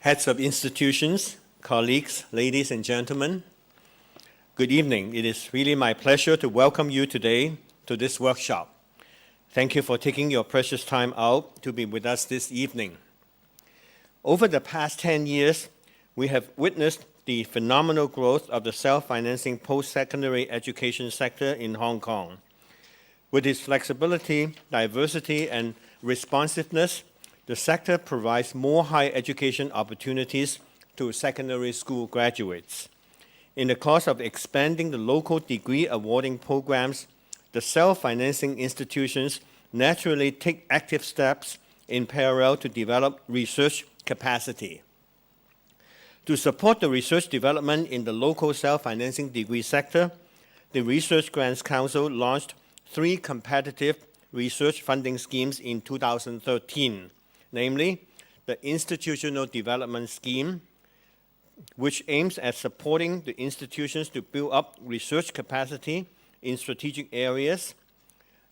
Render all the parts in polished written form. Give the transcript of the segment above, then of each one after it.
Heads of institutions, colleagues, ladies and gentlemen, good evening. It is really my pleasure to welcome you today to this workshop. Thank you for taking your precious time out to be with us this evening. Over the past 10 years, we have witnessed the phenomenal growth of the self-financing post-secondary education sector in Hong Kong. With its flexibility, diversity, and responsiveness, the sector provides more higher education opportunities to secondary school graduates. In the course of expanding the local degree awarding programs, the self-financing institutions naturally take active steps in parallel to develop research capacity. To support the research development in the local self-financing degree sector, the Research Grants Council launched 3 competitive research funding schemes in 2013, namely the Institutional Development Scheme, which aims at supporting the institutions to build up research capacity in strategic areas,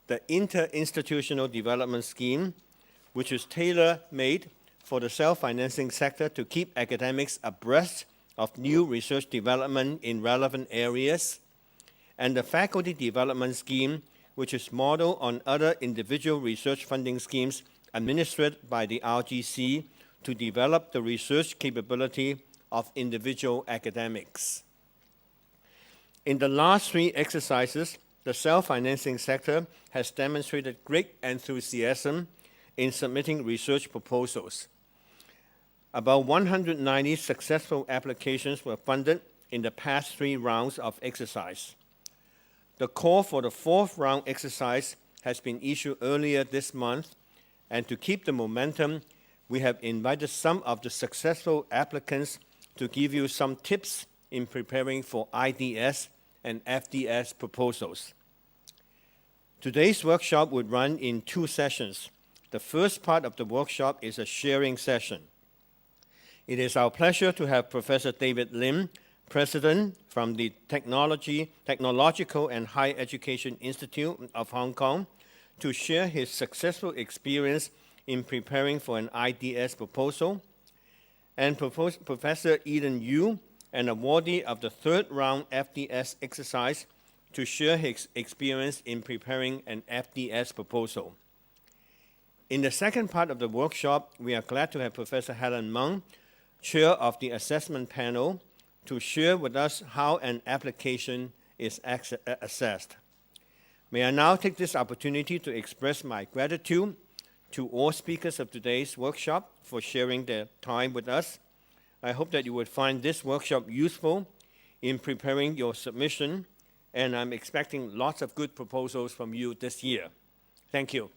the Interinstitutional Development Scheme, which is tailor-made for the self-financing sector to keep academics abreast of new research development in relevant areas, and the Faculty Development Scheme, which is modeled on other individual research funding schemes administered by the RGC to develop the research capability of individual academics. In the last 3 exercises, the self-financing sector has demonstrated great enthusiasm in submitting research proposals. About 190 successful applications were funded in the past 3 rounds of exercise. The call for the 4th round exercise has been issued earlier this month, and to keep the momentum, we have invited some of the successful applicants to give you some tips in preparing for IDS and FDS proposals. Today's workshop would run in 2 sessions. The first part of the workshop is a sharing session. It is our pleasure to have Professor David Lim, President from the Technological and Higher Education Institute of Hong Kong, to share his successful experience in preparing for an IDS proposal, and Professor Eden Yu, an awardee of the 3rd round FDS exercise, to share his experience in preparing an FDS proposal. In the second part of the workshop, we are glad to have Professor Helen Meng, Chair of the Assessment Panel, to share with us how an application is assessed. May I now take this opportunity to express my gratitude to all speakers of today's workshop for sharing their time with us. I hope that you would find this workshop useful in preparing your submission, and I'm expecting lots of good proposals from you this year. Thank you.